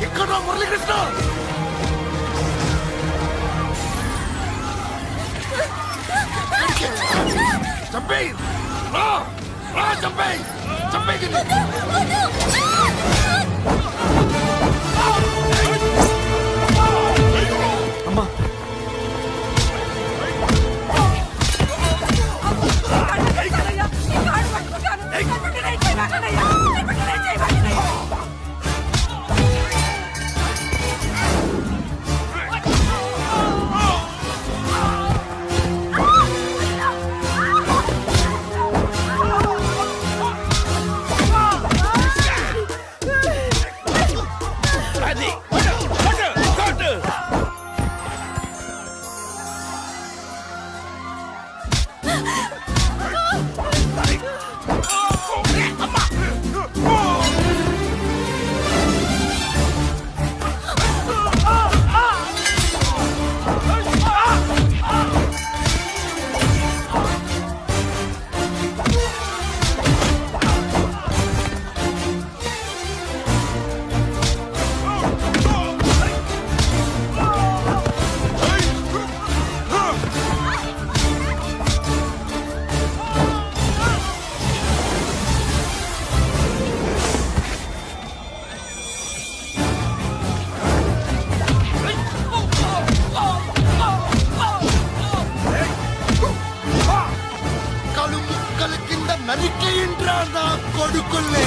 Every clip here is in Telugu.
ఎక్కడ మురళీకృష్ణ? చంపేయ్, చంపేయ్, చంపేయ్. అమ్మా నరికేయండ్రా నా కొడుకుల్ని.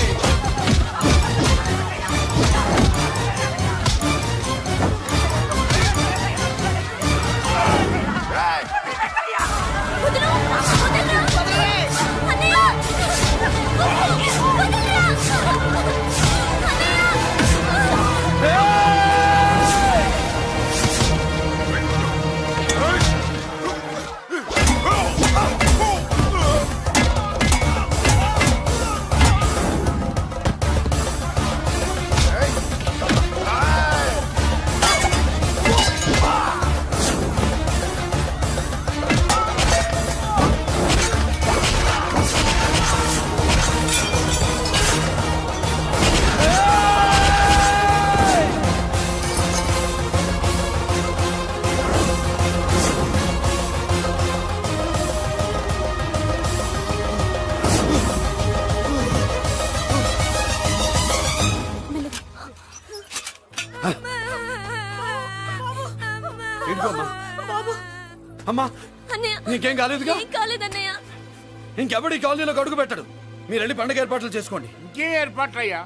అమ్మా నీకేం కాలేదుగా? ఇంకెవడి కాలనీలో అడుగు పెట్టడు. మీరు వెళ్ళి పండగ ఏర్పాట్లు చేసుకోండి. ఇంకే ఏర్పాట్లు అయ్యా?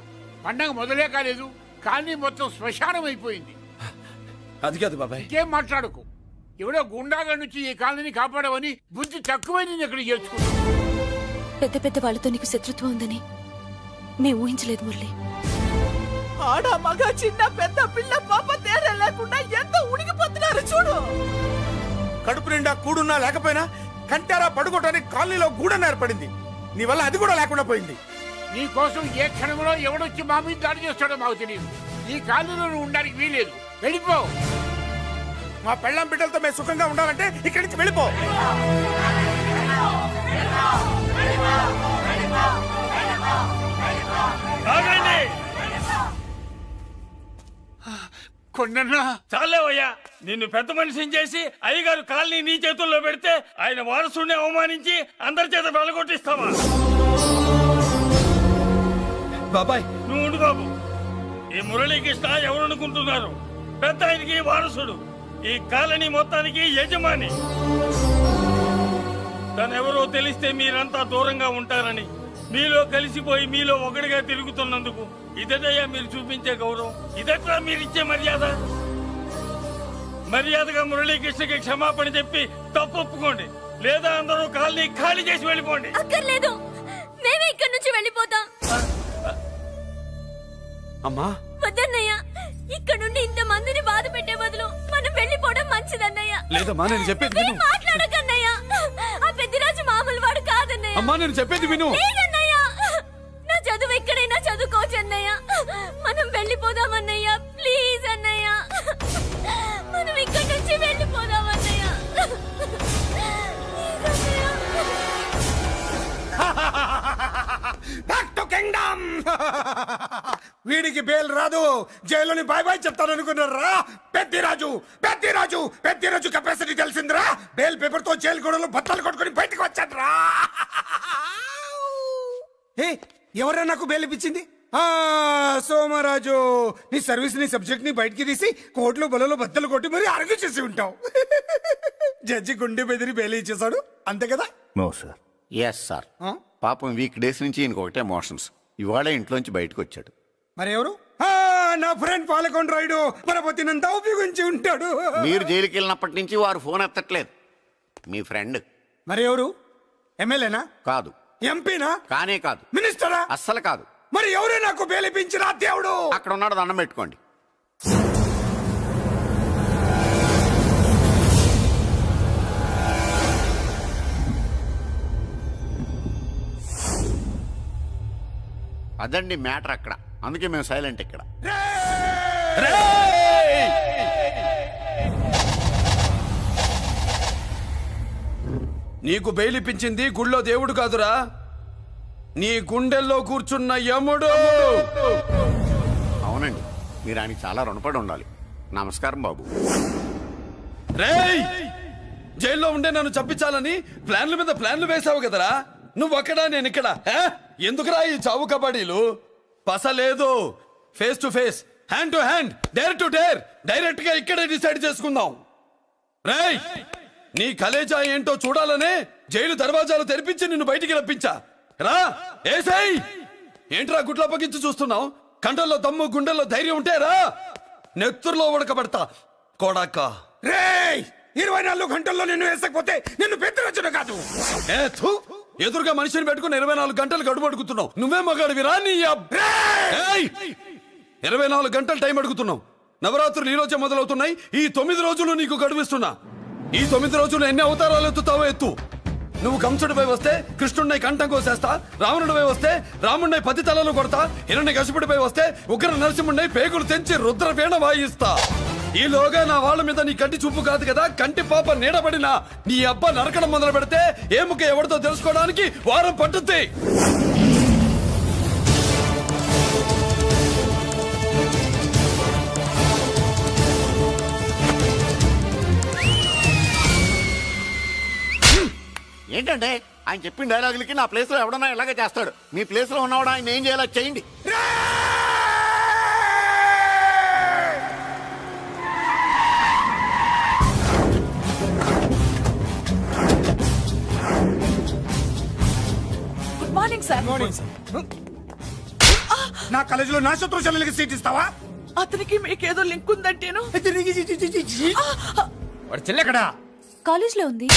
పండగ మొదలే కాలేదు, కాలనీ మొత్తం శ్మశానం అయిపోయింది. అది కాదు బాబాయ్. ఇంకేం మాట్లాడుకో. ఎవడో గుండాగా నుంచి ఈ కాలనీని కాపాడవని బుద్ధి తక్కువై నేను ఇక్కడ చేర్చుకున్నా. పెద్ద పెద్ద వాళ్ళతో నీకు శత్రుత్వం ఉందని మేము ఊహించలేదు మురళి. ఆడ మగ చిన్న పెద్ద పిల్ల పాప తేడా లేకుండా ఎంత ఉడికిపోతున్నారు చూడు. కడుపు నిండా కూడున్నా లేకపోయినా కంటారా పడుకోవటానికి కాలనీలో గూడన్న ఏర్పడింది. నీ వల్ల అది కూడా లేకుండా పోయింది. నీ కోసం ఏ క్షణంలో ఎవడొచ్చి మా మీద దాడి చేస్తాడో మాకు తెలియదు. ఈ కాలనీలో నువ్వు ఉండడానికి వీలేదు. వెళ్ళిపో. మా పెళ్ళాం బిడ్డలతో మేము సుఖంగా ఉండాలంటే ఇక్కడి నుంచి వెళ్ళిపో. కొండన్నా చాలేవయ్యా, నిన్ను పెద్ద మనిషిని చేసి అయ్యగారు కాలనీ నీ చేతుల్లో పెడితే ఆయన వారసుని అవమానించి అందరి చేత వెలగొట్టిస్తావా? బాబాయ్ నువ్వు ఉండు బాబు. ఈ మురళీకృష్ణ ఎవరనుకుంటున్నారు? పెద్ద ఆయనకి వారసుడు, ఈ కాలనీ మొత్తానికి యజమాని. తనెవరో తెలిస్తే మీరంతా దూరంగా ఉంటారని మీలో కలిసిపోయి మీలో ఒకటిగా తిరుగుతున్నందుకు ఇదటయ్యా మీరు చూపించే గౌరవం, ఇదట్లా మీరిచ్చే మర్యాద. మర్యాదగా మురళీకృష్ణకి క్షమాపణ చెప్పి తప్పు ఒప్పుకోండి, లేదా అందరూ కాలనీ ఖాళీ చేసి వెళ్ళిపోండి. అక్కర్లేదు, మేమే ఇక్కడి నుంచి వెళ్ళిపోతాం. అమ్మా వద్దన్నయ్య, ఇక్కడ నుండి ఇంత మందిని బాధ పెట్టే బదులు మనం వెళ్ళిపోవడం మంచిదన్నయ్య. లేదమ్మా, నేను చెప్పేది విను. మాట్లాడకన్నయ్య, ఆ పెద్దరాజు మామూలు వాడు కాదన్నయ్య. అమ్మా నేను చెప్పేది విను. లేదన్నయ్య, నా చదువు ఎక్కడైనా చదువుకోవచ్చు అన్నయ్య. మనం వెళ్ళిపోదామన్నయ్య, ప్లీజ్ అన్నయ్య. మనం ఇక్కడి నుంచి వెళ్ళిపోదామన్నయ్య. Back to King Kingdom. వీడికి బెయిల్ రాదు, జైల్లోని బాయ్ బాయ్ చెప్తాను అనుకున్నారా? పెద్దిరాజు కెపాసిటీ తెలిసిందిరా. బెయిల్ పేపర్ తో జైలు గోడలు బత్తలు కొట్టుకుని బయటకు వచ్చాడ్రా. ఎవరైనా నాకు బెయిల్ ఇప్పించింది? సోమరాజు, నీ సర్వీస్ ని సబ్జెక్ట్ ని బయటికి తీసి కోట్లు బలలో బద్దలు కొట్టి మరి అరగు చేసి ఉంటావు. జడ్జి గుండె బెదిరి బెయిల్ ఇచ్చేసాడు, అంతే కదా? No sir. Yes sir. పాపం వీక్ డేస్ నుంచి ఈయనకు ఎమోషన్స్. ఇవాళ ఇంట్లోంచి బయటకు వచ్చాడు. మరి ఎవరు? నా ఫ్రెండ్ పాలకొండ రాయుడు పరపతినంతా ఉపయోగించి ఉంటాడు. మీరు జైలుకి వెళ్ళినప్పటి నుంచి వారు ఫోన్ ఎత్తట్లేదు. మీ ఫ్రెండ్. మరి ఎవరు? ఎమ్మెల్యేనా? కాదు. ఎంపీనా? కానే కాదు. మినిస్టరా? అస్సలు కాదు. మరి ఎవరు నాకు బేలిపించినా దేవుడు? అక్కడ ఉన్నాడు, దండం పెట్టుకోండి. అదండి మ్యాటర్ అక్కడ. అందుకే మేము సైలెంట్ ఇక్కడ. నీకు బెయిలిపించింది గుళ్ళో దేవుడు కాదురా, నీ గుండెల్లో కూర్చున్న యముడు. అవునండి, మీరు ఆయనకి చాలా రుణపడి ఉండాలి. నమస్కారం బాబు. రేయ్, జైల్లో ఉండే నన్ను చంపించాలని ప్లాన్ల మీద ప్లాన్లు వేసావు కదరా. నువ్వు అక్కడా నేను ఇక్కడ. ఎందుకురా ఈ చావు కబడ్డీలు? పస లేదు. Face to face, hand to hand, dare to dare, direct గా ఇక్కడే డిసైడ్ చేసుకుందాం. రేయ్, నీ కలేజా ఏంటో చూడాలనే జైలు దర్వాజాలు తెరిపించి నిన్ను బయటికి రప్పించా. రా ఏసై. ఏంట్రా గుడ్ల పగించి చూస్తున్నావు? కండల్లో దమ్ము, గుండెల్లో ధైర్యం ఉంటే రా, నెత్తుర్లో ఉడకబడతా కొడాక. రేయ్, 24 గంటల్లో నిన్ను వేసకపోతే నిన్ను పెద్దరచన కాదు. ఎదురుగా మనిషిని పెట్టుకుని 24 గంటలు గడుపు అడుగుతున్నావు. నువ్వే మగాడివిరా నీ 24 గంటలు టైం అడుగుతున్నావు. నవరాత్రులు ఈ రోజే మొదలవుతున్నాయి. ఈ 9 రోజులు నీకు గడువిస్తున్నా. ఈ 9 రోజులు ఎన్ని అవతారాలు ఎత్తుతావో ఎత్తు. నువ్వు కంసుడిపై వస్తే కృష్ణుడిని కంఠం కోసేస్తా, రావణుడిపై వస్తే రాముడిని 10 తలలు కొడతా, హిరణ్యకశిపుడిపై వస్తే ఉగ్ర నరసింహుడిని పేగులు తెంచి రుద్రవీణ వాయిస్తా. ఈలోగా నా వాళ్ళ మీద నీ కంటి చూపు కాదు కదా, కంటి పాప నీడబడిన నీ అబ్బ నరకడం మొదలు పెడితే ఏముక ఎవరితో తెలుసుకోవడానికి వారం పట్టుద్ది. ఏంటంటే ఆయన చెప్పిన డైలాగులకి నా ప్లేస్ లో ఎవడన్నా ఇలాగే చేస్తాడు. మీ ప్లేస్ లో ఉన్నవాడు ఆయన ఏం చేయాలో చేయండి. Good morning sir. నా కాలేజీలో నా శత్రు చెల్లెలకి సీట్ ఇస్తావా? అతనికి మీకేదో లింక్ ఉందంటేను. వాడు చెల్లెక్కడా? కాలేజ్ లో ఉంది.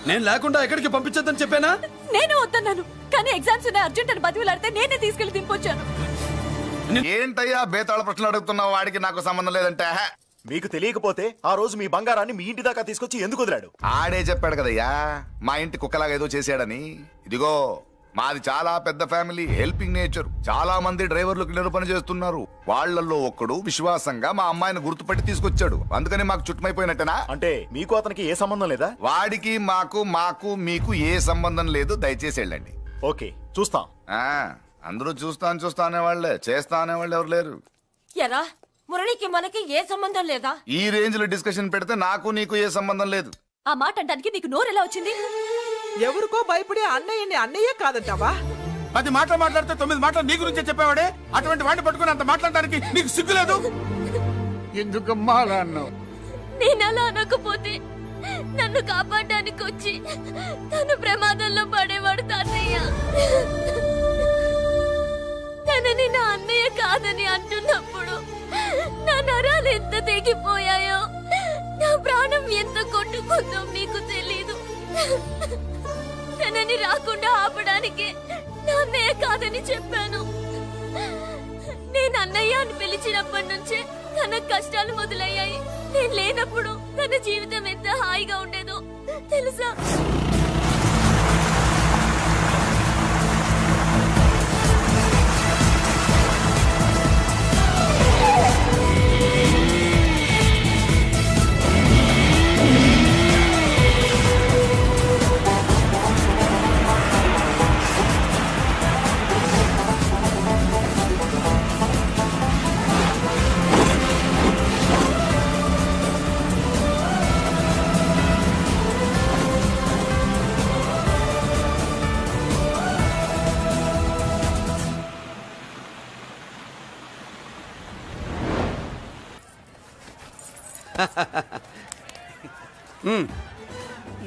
నేను లేకుండా ఎక్కడికి పంపించద్దని చెప్పానా? నేను వద్దన్నాను, కానీ ఎగ్జామ్స్ ఉన్నాయి అర్జెంట్ అని బతిలాడితే నేనే తీసుకెళ్లి దింపొచ్చాను. ఏంటయ్యా బేతాళ ప్రశ్నలు అడుగుతున్నావు? వాడికి నాకు సంబంధం లేదంటే. మీకు తెలియకపోతే ఆ రోజు మీ బంగారాన్ని మీ ఇంటి దాకా తీసుకొచ్చి ఎందుకు వదిలాడు? ఆడే చెప్పాడు కదయ్యా, మా ఇంటి కుక్కలాగా ఏదో చేశాడని. ఇదిగో, మాది చాలా పెద్ద ఫ్యామిలీ, హెల్పింగ్ నేచర్. చాలా మంది డ్రైవర్లు క్లీనర్ పని చేస్తున్నారు. వాళ్ళల్లో ఒక్కడు విశ్వాసంగా మా అమ్మాయిని గుర్తుపట్టి తీసుకొచ్చాడు. అందుకని మాకు చుట్టుమైపోయినట్టేనా? అంటే మీకు అతనికి ఏ సంబంధం లేదా? వాడికి మాకు మీకు ఏ సంబంధం లేదు. దయచేసి వెళ్ళండి. ఓకే, చూస్తాం. అందరూ చూస్తా అనేవాళ్లే, చేస్తా అనేవాళ్ళు ఎవరు లేరు. ఎరా, మురళికి మనకి ఏ సంబంధం లేదా? ఈ రేంజ్ లో డిస్కషన్ పెడితే నాకు నీకు ఏ సంబంధం లేదు. ఆ మాట అంటానికి నీకు నోరు ఎలా వచ్చింది? ఎవరికో భయపడే అన్నయ్యని అన్నయ్య కాదంటావా? 10 మాటలు మాట్లాడితే 9 మాటలు నీ గురించే చెప్పేవాడే. అటువంటి వాడిని పట్టుకుని అంత మాట్లాడడానికి నీకు సిగ్గులేదు? ఎందుకమ్మా అలా అన్నావు? నేను అలా అనకపోతే నన్ను కాపాడడానికి వచ్చి తను ప్రమాదంలో పడేవాడు తాతయ్య. తనని నా అన్నయ్య కాదని అంటున్నప్పుడు నా నరాలు ఎంత తెగిపోయాయో, నా ప్రాణం ఎంత కొట్టుకుందో మీకు తెలీదు. తనని రాకుండా ఆపడానికి నా అన్నయ్య కాదని చెప్పాను. నేను అన్నయ్య అని పిలిచినప్పటి నుంచే తన కష్టాలు మొదలయ్యాయి. నేను లేనప్పుడు తన జీవితం ఎంత హాయిగా ఉండేదో తెలుసా?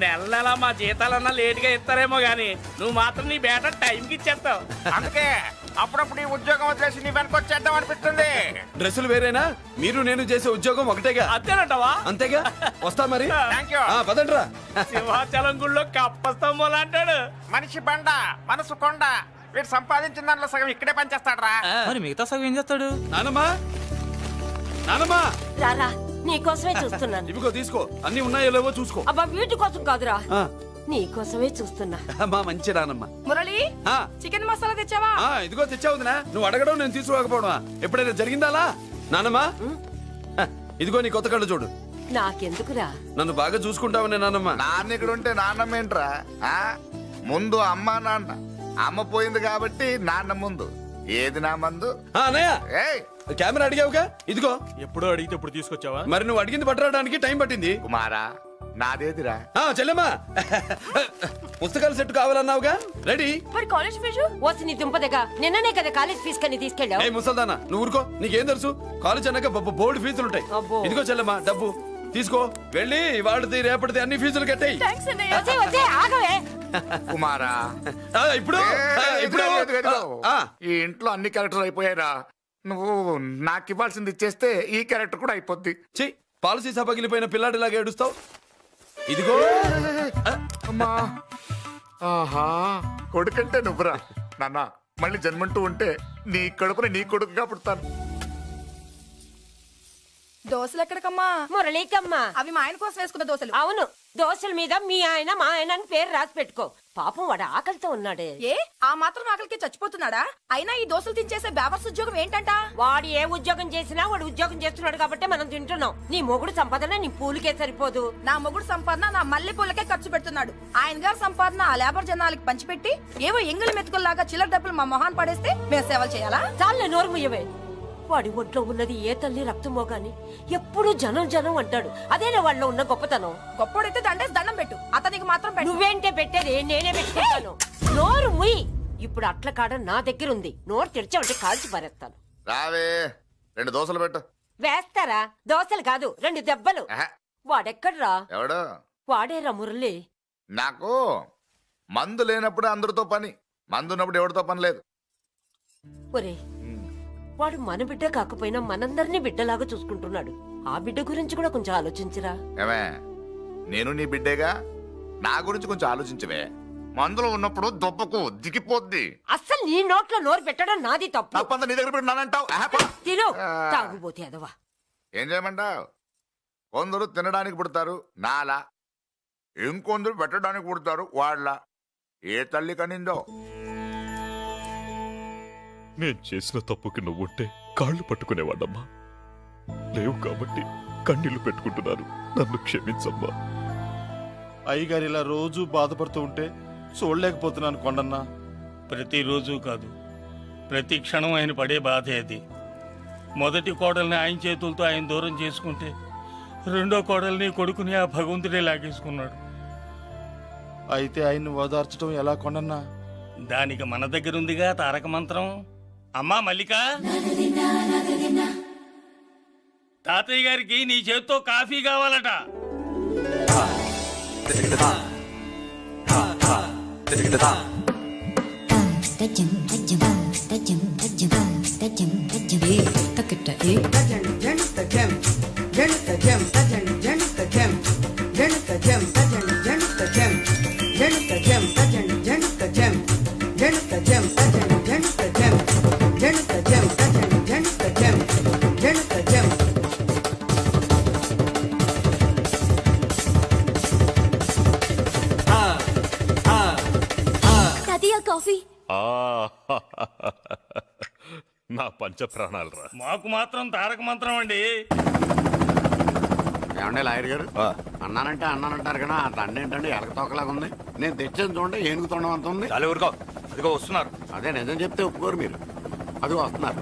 నెల నెల మా జీతాలన్నా లేట్ గా ఇస్తారేమో గానీ నువ్వు మాత్రం నీ బేట టైంకి ఇచ్చేస్తావు. అందుకే అప్పుడప్పుడు ఈ ఉద్యోగం వదిలేసి నీ వెనక వచ్చేద్దాం అనిపిస్తుంది. డ్రెస్సులు వేరేనా? మీరు నేను చేసే ఉద్యోగం ఒకటేగా. అంతేనంటావా? అంతేగా. వస్తా మరి. Thank you. పదండ్రా. సింహాచలం గుళ్ళో కప్పస్తంభం అంటాడు. మనిషి బండ మనసు కొండ. వీడు సంపాదించిన దాంట్లో సగం ఇక్కడే పనిచేస్తాడరా. మరి మిగతా సగం ఏం చేస్తాడు? నానమ్మా, నానమ్మా, రారా నీకోసమే చూస్తున్నాను. ఇవిగో తీసుకో. అన్ని ఉన్నాయో లేవో చూసుకో. అబ్బా వీటి కోసం కాదురా, ఆ, నీకోసమే చూస్తున్నా. మా మంచి నానమ్మ. మురళి ఆ, చికెన్ మసాలా తెచ్చావా? ఇదిగో తెచ్చావుదినా. నువ్వు అడగడం నేను తీసుకోకపోవడమా ఎప్పుడైనా జరిగిందాలా? నానమ్మా, ఇదిగో నీ కొత్త కళ్ళు చూడు. నాకెందుకురా? నన్ను బాగా చూసుకుంటావునే నానమ్మ. నాన్న ఇక్కడ ఉంటే నాన్నమ్మ ఏంట్రా? ముందు అమ్మ నాన్న. అమ్మ పోయింది కాబట్టి నాన్న ముందు. ఏది నా మందు? అన్నయ్య, ఏయ్ కెమెరా అడిగావుగా, ఇదిగో. ఎప్పుడో అడిగితే ఇప్పుడు తీసుకొచ్చావా? మరి నువ్వు అడిగింది పట్టడానికి టైం పట్టింది. కుమారా, నాదేదిరా? చెల్లెమ్మా, పుస్తకాల సెట్ కావాలన్నావుగా, రెడీ. మరి కాలేజ్ ఫీజు? ఓసి నీ దుంపదగా నిన్ననే కదా కాలేజ్ ఫీజు కని తీసుకెళ్ళావు. ఏ ముసల్దానా, నువ్వు ఊరుకో. నీకేం తెలుసు? కాలేజ్ అన్నాక బోర్డు ఫీజులుంటాయి. అబ్బో. ఇదిగో చెల్లెమ్మా, డబ్బు తీసుకో. వెళ్ళి వాడిది రేపటిది అన్ని ఫీజులు కట్టాయి. వచ్చే వచ్చే ఆగవే. కుమారా, ఇప్పుడు ఇప్పుడు ఈ ఇంట్లో అన్ని క్యారెక్టర్ అయిపోయారా? నువ్వు నాకు ఇవ్వాల్సింది ఇచ్చేస్తే ఈ క్యారెక్టర్ కూడా అయిపోద్ది. చెయ్యి. పాలసీ సభ పగిలిపోయిన పిల్లాడిలాగా ఏడుస్తావు. ఇదిగో. అమ్మా, ఆహా, కొడుకంటే నువ్వురా నాన్న. మళ్ళీ జన్మంటూ ఉంటే నీ కడుపుని నీ కొడుకుగా పుడతాను. దోశలు ఎక్కడికమ్మా? మురళీకమ్మా. అవి మా ఆయన కోసం వేసుకున్న దోశలు. అవును, దోశల మీద మీ ఆయన మా ఆయన అని పేరు రాసి పెట్టుకో. పాపం వాడు ఆకలితో ఉన్నాడే. ఏ ఆ మాత్రం ఆకలికి చచ్చిపోతున్నాడా? అయినా ఈ దోశలు తినేసే బేవర్స్ ఉద్యోగం ఏంటంట? వాడు ఏ ఉద్యోగం చేసినా వాడు ఉద్యోగం చేస్తున్నాడు కాబట్టి మనం తింటున్నాం. నీ మొగుడు సంపాదన నీ పూలకే సరిపోదు. నా మొగుడు సంపాదన నా మల్లె పూలకే ఖర్చు పెడుతున్నాడు. ఆయన గారి సంపాదన ఆ లేబర్ జనాలకి పంచిపెట్టి ఏవో ఎంగిలి మెతుకుల్లాగా చిల్లర డబ్బులు మా మొహాన్ పడేస్తే మేము సేవలు చేయాలా? చాలే నోరు ముయ్యవే. వాడి ఒంట్లో ఉన్నది ఏ తల్లి రక్తమో గాని ఎప్పుడు జనం జనం అంటాడు. అదేనా వాళ్ళలో ఉన్న గొప్పతనం. గొప్పోడైతే దండేసి దండం పెట్టు, అతనికి మాత్రం పెట్టు. నువ్వేంటే పెట్టేది? నేనే పెట్టుకుంటాను. నోరు ముయ్యి. ఇప్పుడు అట్ల కాడ నా దగ్గర ఉంది. నోరు తెరిచావంటే కాల్చి పారేస్తాను. రావే, 2 దోశలు పెట్టు. వేస్తారా? దోశలు కాదు, 2 దెబ్బలు. ఆహా. వాడెక్కడ్రా? ఎవడు? వాడేరా మురళి. నాకు మందు లేనప్పుడు అందరితో పని, మందు ఉన్నప్పుడు ఎవరితో పని లేదు. ఒరే, వాడు మన బిడ్డ కాకపోయినా మనందరినీ బిడ్డలాగా చూసుకుంటున్నాడు. ఆ బిడ్డ గురించి కూడా కొంచెం ఆలోచించరా. ఏమే, నేను నీ బిడ్డేగా, నా గురించి కొంచెం ఆలోచించవే. మందులో ఉన్నప్పుడు దొబ్బకు దిగిపోద్ది. అస్సలు నీ నోట్లో నోరు పెట్టడం నాది తప్పు. తప్పంతా నీ దగ్గర పెట్టినానంటావు. తిను, తాగుబోతే అదవా. ఏం చేయమంటావు? కొందరు తినడానికి పుడతారు నాలా, ఇంకొందరు పెట్టడానికి పుడతారు వాళ్ళ. ఏ తల్లి కనిందో? నేను చేసిన తప్పుకి నువ్వుంటే కాళ్ళు పట్టుకునేవాడమ్మా. లేవు కాబట్టి కన్నీళ్లు పెట్టుకుంటున్నాను. నన్ను క్షమించమ్మా. అయ్యగారు ఇలా రోజు బాధపడుతూ ఉంటే చూడలేకపోతున్నాను కొండన్నా. ప్రతిరోజు కాదు, ప్రతి క్షణం ఆయన పడే బాధే అది. మొదటి కోడల్ని ఆయన చేతులతో ఆయన దూరం చేసుకుంటే రెండో కోడల్ని కొడుకుని ఆ భగవంతుడే లాగేసుకున్నాడు. అయితే ఆయన్ని ఓదార్చడం ఎలా కొండన్నా? దానికి మన దగ్గర ఉందిగా తారక మంత్రం. అమ్మా మల్లిక, తాతయ్య గారికి నీ చేత్తో కాఫీ కావాలట. కాఫీ. నా పంచ ప్రాణాలు రా. మాకు మాత్రం తారక మంత్రం అండి. ఏమండే లాయర్ గారు, అన్నానంటే అన్నానంటారు కదా, ఆ దండ ఏంటంటే ఎలక తోకలాగా ఉంది. నేను తెచ్చేది చూడండి, ఏనుగు తొండం అంత ఉంది. చాలా ఊరుకో, అదిగో వస్తున్నారు. అదే నిజం చెప్తే ఒప్పుకోరు మీరు. అది వస్తున్నారు.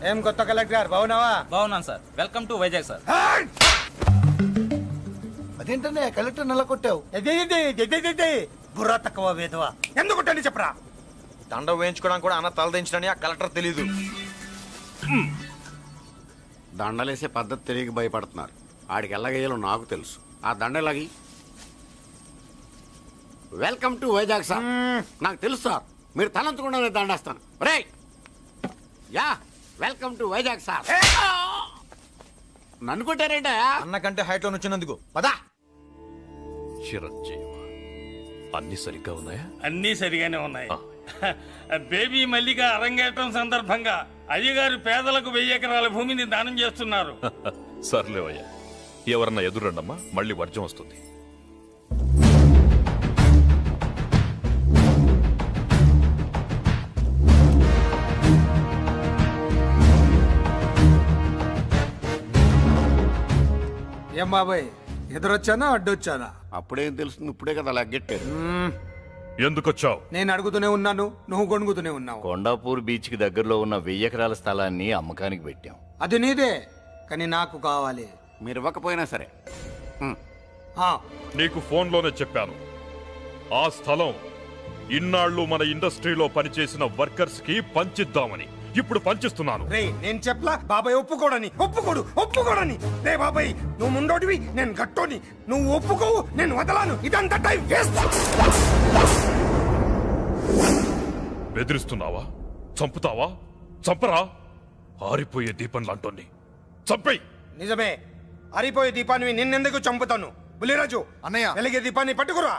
ఏం కొత్త కలెక్టర్ బాగున్నావా? బాగున్నాను sir. Welcome to Vizag sir. అదేంటనే కలెక్టర్ నెల కొట్టావు? బుర్రా తక్కువ వేదవా ఎందుకు కొట్టండి చెప్పరా. దండ వేయించుకోవడానికి కూడా అన్న తలదించడని ఆ కలెక్టర్ తెలీదు. దండలేసే పద్ధతి తెలియక భయపడుతున్నారు. ఆడికి ఎలాగేయాలో నాకు తెలుసు. ఆ దండలాగి వెల్కమ్ టు వైజాగ్ సార్. నాకు తెలుసు సార్, మీరు తలంతకుండా దండేస్తాను. రే యా వెల్కమ్ టు వైజాగ్ సార్. నన్ను కొట్టారేంట? అన్నకంటే హైట్ లో వచ్చినందుకు పదా. చిరంజీవి అన్ని సరిగ్గా ఉన్నాయా? అన్నీ సరిగానే ఉన్నాయి. బేబీ మల్లిక అరంగేట్రం సందర్భంగా అయ్యగారు పేదలకు 1000 ఎకరాల భూమిని దానం చేస్తున్నారు. సర్లేవయ్యా, ఎవరన్నా ఎదురండమ్మా, మళ్ళీ వర్జం వస్తుంది. ఏం బాబాయ్ ఎదురొచ్చానా అడ్డొచ్చానా? అప్పుడేం తెలుస్తుంది, ఇప్పుడే కదా లగ్గెట్టారు. ఎందుకొచ్చావు? నేను అడుగుతూనే ఉన్నాను, నువ్వు గొణుగుతూనే ఉన్నావు. కొండాపూర్ బీచ్ కి దగ్గరలో ఉన్న 1000 ఎకరాల స్థలాన్ని అమ్మకానికి పెట్టాం. అది నీదే, కానీ నాకు కావాలి. మీరు ఇవ్వకపోయినా సరే. నీకు ఫోన్లోనే చెప్పాను, ఆ స్థలం ఇన్నాళ్ళు మన ఇండస్ట్రీలో పనిచేసిన వర్కర్స్ కి పంచిద్దామని. ఇప్పుడు పంచిస్తున్నాను. రే నేను చెప్పలా బాబాయ్ ఒప్పుకోడని. రే బాబాయ్ నువ్వు ముండోటివి, నేను గట్టోని. నువ్వు ఒప్పుకోవు, నేను వదలాను. ఇదంతా టైం వేస్ట్. బెదిరిస్తున్నావా? చంపుతావా? చంపరా? ఆరిపోయే దీపం లాంటోని చంపేయ్. నిజమే, ఆరిపోయే దీపాన్ని నిన్నెందుకు చంపుతాను? బుల్లిరాజు అన్నయ్య, వెలిగే దీపాన్ని పట్టుకురా.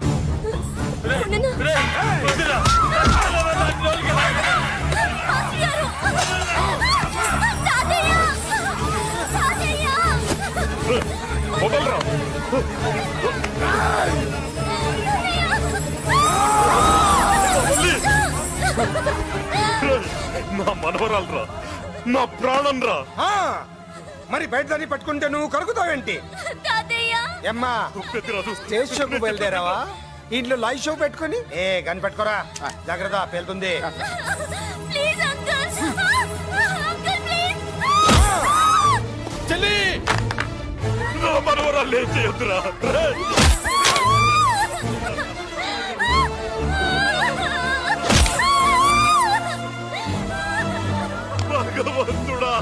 వదలరా. నా మనవరాలరా, నా ప్రాణం రా. మరి బయట దాన్ని పట్టుకుంటే నువ్వు కరుగుతావేంటి? అమ్మా స్టేజ్ షోకు బయలుదేరావా? ఇంట్లో లైవ్ షో పెట్టుకుని గన్ పెట్టుకోరా, జాగ్రత్త పేలుతుంది. చెల్లి, నా మనవరాలు ఏం చేయొద్దురా. భగవంతుడా,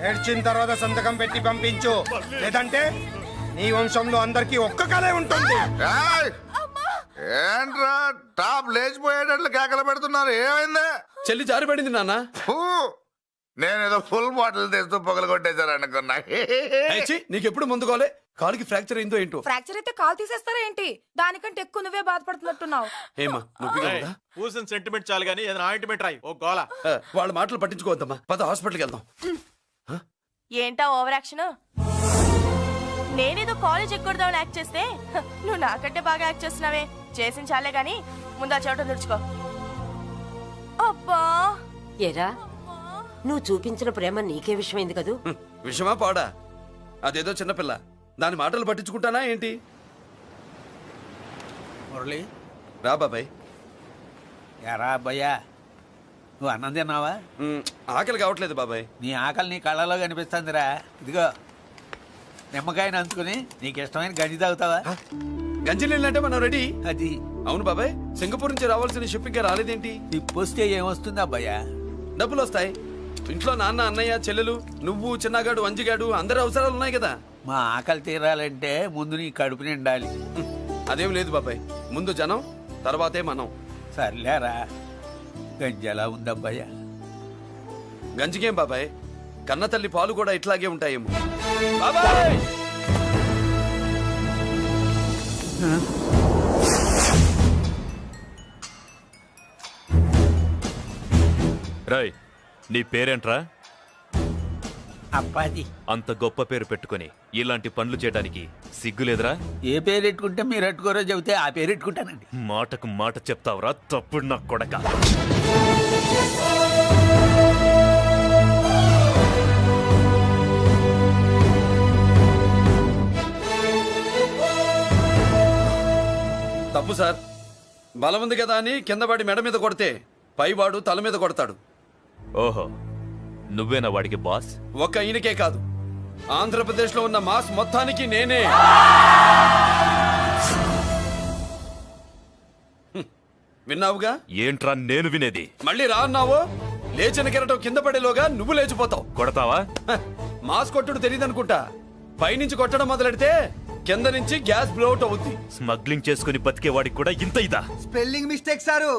ఏడ్చిన తర్వాత సంతకం పెట్టి పంపించు, లేదంటే నీ వంశంలో అందరికి ఒక్క కలే ఉంటుంది. ఏంట్రా టాప్ లేచిపోయేటట్లు కేకలు పెడుతున్నారు? ఏమైంది? చెల్లి జారిపడింది నాన్న. నేనేదో ఫుల్ బాటిల్ తెస్తూ పొగలు కొట్టేశారు అనుకున్నా. నీకెప్పుడు ముందుకోలే, కాలుకి ఫ్రాక్చర్ అయిందో ఏంటో. ఫ్రాక్చర్ అయితే కాల్ తీసేస్తారా ఏంటి? దానికంటే ఎక్కువ నువ్వే బాధపడుతున్నట్టున్నావు. ఏమా పూసిన సెంటిమెంట్ చాలు గానీ ఏదైనా ఆయింట్మెంట్ రాయి. ఓ గోల. వాళ్ళ మాటలు పట్టించుకోవద్దమ్మా, పద హాస్పిటల్కి వెళ్దాం. ఏంటా ఓవర్ యాక్షన్? నేనేదో కాలేజ్ ఎక్కడదామని యాక్ట్ చేస్తే నువ్వు నాకంటే బాగా యాక్ట్ చేస్తున్నావే. చేసిన చాలే గాని ముందు ఆ చోట తుడుచుకో. అబ్బా ఏరా, నువ్వు చూపించిన ప్రేమ నీకే విషయమైంది కదూ? విషమా పాడా? అదేదో చిన్నపిల్ల, దాని మాటలు పట్టించుకుంటానా ఏంటి? మురళి రా బాబాయ్. ఎరా అబ్బయ్యా, నువ్వు అన్నం తిన్నావా? ఆకలి కావట్లేదు బాబాయ్. నీ ఆకలి నీ కళ్ళలో కనిపిస్తుందిరా. ఇదిగో నిమ్మకాయని అంచుకుని నీకు ఇష్టమైన గంజి తాగుతావా? గంజి నీళ్ళంటే మనం రెడీ. అది అవును బాబాయ్, సింగపూర్ నుంచి రావాల్సిన షిప్పింగ్ రాలేదేంటి? తిప్పొస్తే ఏమొస్తుంది అబ్బయ్యా? డబ్బులు వస్తాయి. ఇంట్లో నాన్న, అన్నయ్య, చెల్లెలు, నువ్వు, చిన్నగాడు, వంజిగాడు, అందరి అవసరాలు ఉన్నాయి కదా. మా ఆకలి తీరాలంటే ముందు నీ కడుపు నిండాలి. అదేం లేదు బాబాయ్, ముందు జనం, తర్వాతే మనం. సర్లేరా, గంజి ఎలా ఉందబ్బయ్యా? గంజికేం బాబాయ్, కన్న తల్లి పాలు కూడా ఇట్లాగే ఉంటాయేమో. బాబాయ్ రాయ్, నీ పేరేంట్రా? అప్పాది. అంత గొప్ప పేరు పెట్టుకుని ఇలాంటి పనులు చేయడానికి సిగ్గులేదురా? ఏ పేరు పెట్టుకుంటే మీరు పెట్టుకోరో చెబితే ఆ పేరు పెట్టుకుంటానండి. మాటకు మాట చెప్తావురా తప్పుడు నా కొడక. తప్పు సార్. బలం ఉంది కదా అని కింద పడి మెడ మీద కొడితే పైవాడు తల మీద కొడతాడు. ఓహో, నువ్వేనా వాడికి బాస్? ఒక్క ఈయనకే కాదు, ఆంధ్రప్రదేశ్ లో ఉన్న మాస్ మొత్తానికి నేనే. విన్నావుగా? ఏంట్రా నేను వినేది? మళ్ళీ రా అన్నావు, లేచిన కెరటం కింద పడేలోగా నువ్వు లేచిపోతావు. కొడతావా? మాస్ కొట్టుడు తెలియదనుకుంటా. పైనుంచి కొట్టడం మొదలెడితే కింద నుంచి గ్యాస్ బ్లౌట్ అవుద్ది. స్మగ్లింగ్ చేసుకుని బతికే వాడికి కూడా ఇంత ఇదా? Spelling mistake sir.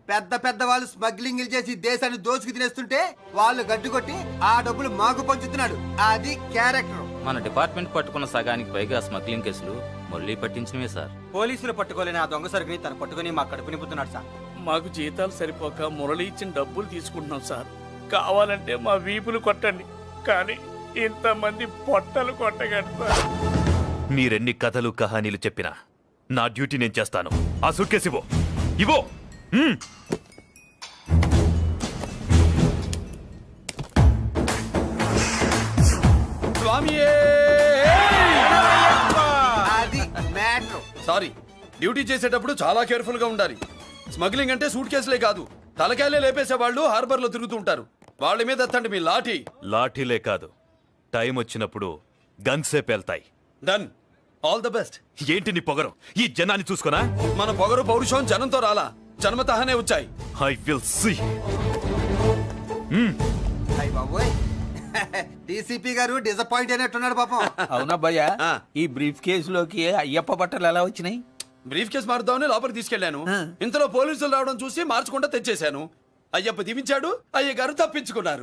పెద్ద పెద్ద వాళ్ళు స్మగ్లింగ్ చేసి దేశాన్ని దోచుకు తినేస్తుంటే వాళ్ళు గడ్డు కొట్టి ఆ డబ్బులు మాకు పంచుతున్నాడు. అది క్యారెక్టర్. మన డిపార్ట్మెంట్ పట్టుకున్న సగానికి పైగా స్మగ్లింగ్ కేసులు మురళి పట్టించినవే సార్. పోలీసులు పట్టుకోలేని ఆ దొంగ సరుకుని తను పట్టుకుని మా కడుపు నింపుతున్నాడు సార్. మాకు జీతాలు సరిపోక మురళి ఇచ్చిన డబ్బులు తీసుకుంటున్నాం సార్. కావాలంటే మా వీపులు కొట్టండి, కానీ ఇంతమంది పొట్టలు కొట్టగండి సార్. మీరెన్ని కథలు కహానీలు చెప్పినా నా డ్యూటీ నేను చేస్తాను. ఆ సూట్ కేసు ఇవ్వు. ఇవ్వు. అది మ్యాటర్. సారీ, డ్యూటీ చేసేటప్పుడు చాలా కేర్ఫుల్ గా ఉండాలి. స్మగ్లింగ్ అంటే సూట్ కేసులే కాదు, తలకాయలే లేపేసే వాళ్ళు హార్బర్ లో తిరుగుతూ ఉంటారు. వాళ్ళ మీద ఎత్తండి మీ లాఠీ. లాఠీలే కాదు, టైం వచ్చినప్పుడు గన్సే పేల్తాయి. డన్. All the best. ఏంటి నీ పొగరు? ఈ జనాన్ని చూసుకోనా? మన పొగరు పౌరుషం జనంతో రాలా, జన్మతహనే వచ్చాయి. I will see. డీసీపీ గారు డిసప్పాయింట్ అయినట్టున్నాడు పాపం. అవునా భయ్యా, ఈ బ్రీఫ్ కేసులోకి అయ్యప్ప బట్టలు ఎలా వచ్చినాయి? బ్రీఫ్ కేసు మారుద్దామని లోపలికి తీసుకెళ్లాను. ఇంతలో పోలీసులు రావడం చూసి మార్చకుండా తెచ్చేశాను. అయ్యప్ప దీవించాడు, అయ్య గారు తప్పించుకున్నారు.